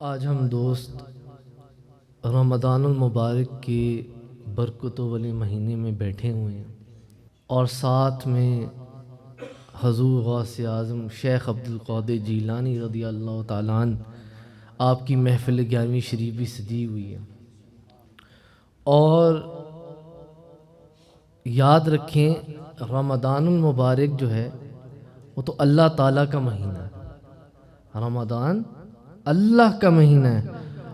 آج ہم دوست رمضان المبارک کے برکتوں والے مہینے میں بیٹھے ہوئے ہیں اور ساتھ میں حضور غوث اعظم شیخ عبدالقادر جیلانی رضی اللہ تعالیٰ عنہ آپ کی محفل 11ویں شریف بھی سجی ہوئی ہے۔ اور یاد رکھیں رمضان المبارک جو ہے وہ تو اللہ تعالیٰ کا مہینہ ہے۔ رمضان اللہ کا مہینہ ہے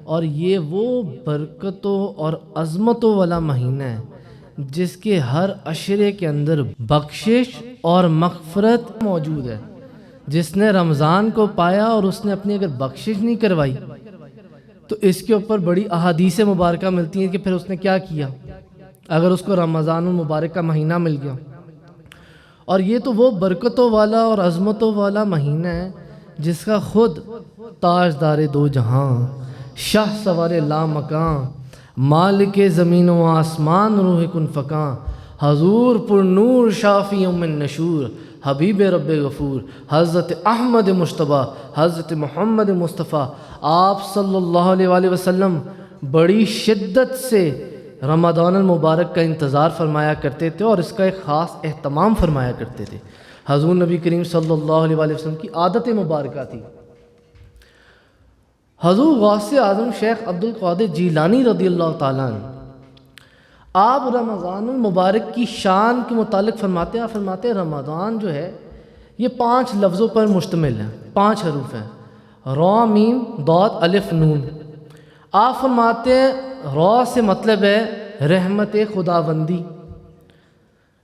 اور یہ وہ برکتوں اور عظمتوں والا مہینہ ہے جس کے ہر عشرے کے اندر بخشش اور مغفرت موجود ہے۔ جس نے رمضان کو پایا اور اس نے اپنی اگر بخشش نہیں کروائی تو اس کے اوپر بڑی احادیث مبارکہ ملتی ہیں کہ پھر اس نے کیا کیا اگر اس کو رمضان المبارک کا مہینہ مل گیا۔ اور یہ تو وہ برکتوں والا اور عظمتوں والا مہینہ ہے جس کا خود تاجدار دو جہاں شاہ سوار لا مکان مالک زمین و آسمان روح کن فکاں حضور پر نور شافی من نشور حبیب رب غفور حضرت احمد مشتبہ حضرت محمد مصطفیٰ آپ صلی اللہ علیہ وآلہ وسلم بڑی شدت سے رمضان المبارک کا انتظار فرمایا کرتے تھے اور اس کا ایک خاص اہتمام فرمایا کرتے تھے۔ حضور نبی کریم صلی اللہ علیہ وآلہ وسلم کی عادت مبارکہ تھی۔ حضور غوث اعظم شیخ عبدالقادر جیلانی رضی اللہ تعالیٰ عنہ آپ رمضان المبارک کی شان کے متعلق فرماتے ہیں رمضان جو ہے یہ 5 لفظوں پر مشتمل ہے، 5 حروف ہیں، را میم ضاد الف نون۔ آپ فرماتے ہیں را سے مطلب ہے رحمت خداوندی،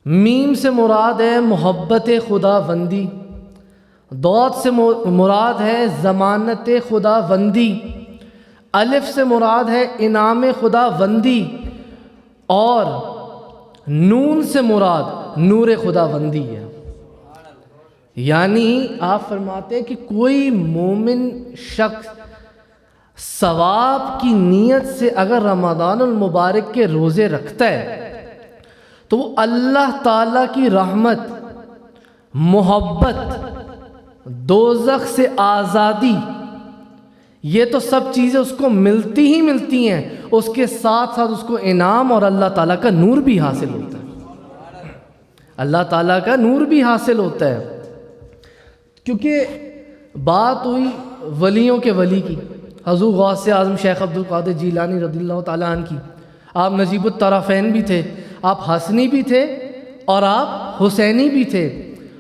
میم سے مراد ہے محبت خداوندی، ضاد سے مراد ہے ضمانت خداوندی، الف سے مراد ہے انعام خداوندی اور نون سے مراد نور خداوندی ہے۔ یعنی آپ فرماتے ہیں کہ کوئی مومن شخص ثواب کی نیت سے اگر رمضان المبارک کے روزے رکھتا ہے تو وہ اللہ تعالیٰ کی رحمت، محبت، دوزخ سے آزادی، یہ تو سب چیزیں اس کو ملتی ہی ملتی ہیں، اس کے ساتھ ساتھ اس کو انعام اور اللہ تعالیٰ کا نور بھی حاصل ہوتا ہے۔ اللہ تعالیٰ کا نور بھی حاصل ہوتا ہے، کیونکہ بات ہوئی ولیوں کے ولی کی، حضور غوث اعظم شیخ عبدالقادر جیلانی رضی اللہ تعالیٰ عنہ کی۔ آپ نجیب الطرفین بھی تھے، آپ حسنی بھی تھے اور آپ حسینی بھی تھے،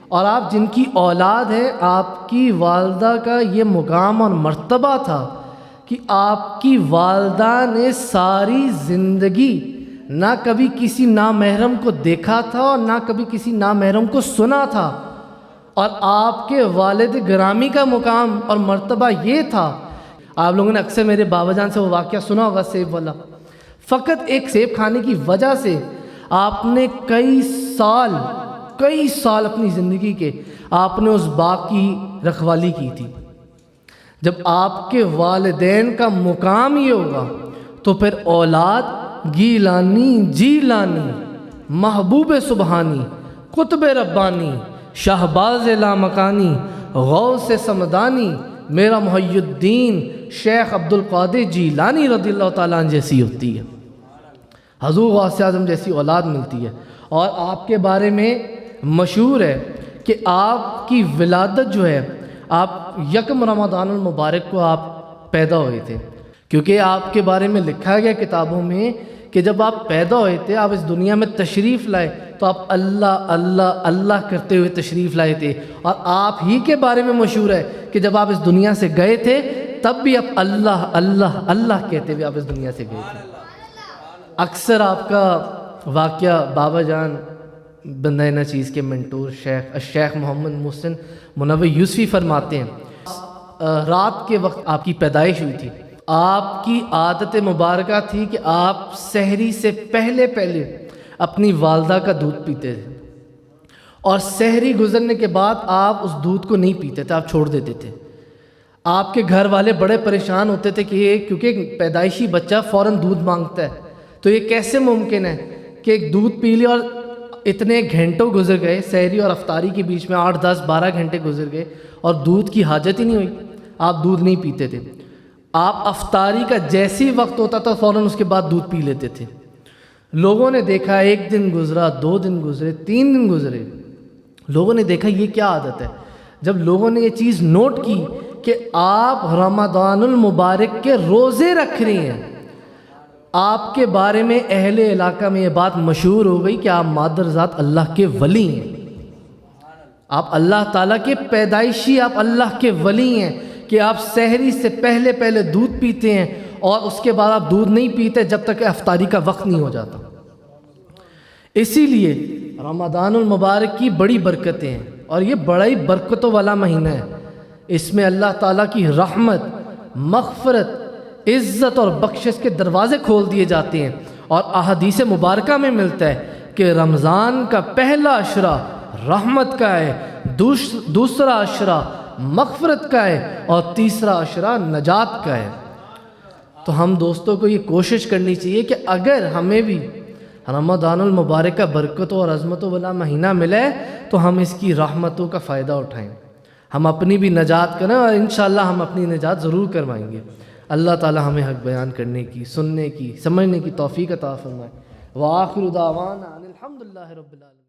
اور آپ جن کی اولاد ہے آپ کی والدہ کا یہ مقام اور مرتبہ تھا کہ آپ کی والدہ نے ساری زندگی نہ کبھی کسی نامحرم کو دیکھا تھا اور نہ کبھی کسی نامحرم کو سنا تھا، اور آپ کے والد گرامی کا مقام اور مرتبہ یہ تھا۔ آپ لوگوں نے اکثر میرے بابا جان سے وہ واقعہ سنا ہوگا سیب والا، فقط ایک سیب کھانے کی وجہ سے آپ نے کئی سال اپنی زندگی کے آپ نے اس باغ کی رکھوالی کی تھی۔ جب آپ کے والدین کا مقام یہ ہوگا تو پھر اولاد گیلانی جیلانی محبوب سبحانی قطب ربانی شہباز لامکانی غوث سمدانی میرا محی الدین شیخ عبدالقادر جیلانی رضی اللہ تعالیٰ عنہ جیسی ہوتی ہے، حضور غوث اعظم جیسی اولاد ملتی ہے۔ اور آپ کے بارے میں مشہور ہے کہ آپ کی ولادت جو ہے آپ 1 رمضان المبارک کو آپ پیدا ہوئے تھے، کیونکہ آپ کے بارے میں لکھا گیا کتابوں میں کہ جب آپ پیدا ہوئے تھے، آپ اس دنیا میں تشریف لائے تو آپ اللہ اللہ اللہ کرتے ہوئے تشریف لائے تھے، اور آپ ہی کے بارے میں مشہور ہے کہ جب آپ اس دنیا سے گئے تھے تب بھی آپ اللہ اللہ اللہ کہتے ہوئے آپ اس دنیا سے گئے تھے۔ اکثر آپ کا واقعہ بابا جان بندہ نچیز کے منٹور شیخ محمد محسن منور یوسفی فرماتے ہیں رات کے وقت آپ کی پیدائش ہوئی تھی۔ آپ کی عادت مبارکہ تھی کہ آپ سحری سے پہلے اپنی والدہ کا دودھ پیتے تھے، اور سحری گزرنے کے بعد آپ اس دودھ کو نہیں پیتے تھے، آپ چھوڑ دیتے تھے۔ آپ کے گھر والے بڑے پریشان ہوتے تھے کہ یہ کیونکہ پیدائشی بچہ فوراً دودھ مانگتا ہے تو یہ کیسے ممکن ہے کہ ایک دودھ پی لیا، اور اتنے گھنٹوں گزر گئے، سحری اور افطاری کے بیچ میں 8 10 12 گھنٹے گزر گئے اور دودھ کی حاجت ہی نہیں ہوئی، آپ دودھ نہیں پیتے تھے۔ آپ افطاری کا جیسی وقت ہوتا تھا فوراً اس کے بعد دودھ پی لیتے تھے۔ لوگوں نے دیکھا 1 دن گزرا، 2 دن گزرے، 3 دن گزرے، لوگوں نے دیکھا یہ کیا عادت ہے۔ جب لوگوں نے یہ چیز نوٹ کی کہ آپ رمضان المبارک کے روزے رکھ رہی ہیں، آپ کے بارے میں اہل علاقہ میں یہ بات مشہور ہو گئی کہ آپ مادر ذات اللہ کے ولی ہیں، آپ اللہ تعالیٰ کے پیدائشی، آپ اللہ کے ولی ہیں کہ آپ سحری سے پہلے دودھ پیتے ہیں اور اس کے بعد آپ دودھ نہیں پیتے جب تک کہ افطاری کا وقت نہیں ہو جاتا۔ اسی لیے رمضان المبارک کی بڑی برکتیں ہیں اور یہ بڑا ہی برکتوں والا مہینہ ہے۔ اس میں اللہ تعالیٰ کی رحمت، مغفرت، عزت اور بخشش کے دروازے کھول دیے جاتے ہیں، اور احادیث مبارکہ میں ملتا ہے کہ رمضان کا پہلا عشرہ رحمت کا ہے، دوسرا عشرہ مغفرت کا ہے اور تیسرا عشرہ نجات کا ہے۔ تو ہم دوستوں کو یہ کوشش کرنی چاہیے کہ اگر ہمیں بھی رمضان المبارک کا برکتوں اور عظمتوں والا مہینہ ملے تو ہم اس کی رحمتوں کا فائدہ اٹھائیں، ہم اپنی بھی نجات کریں، اور انشاءاللہ ہم اپنی نجات ضرور کروائیں گے۔ اللہ تعالی ہمیں حق بیان کرنے کی، سننے کی، سمجھنے کی توفیق عطا فرمائے۔ وآخر دعوانا ان الحمدللہ رب العالمین۔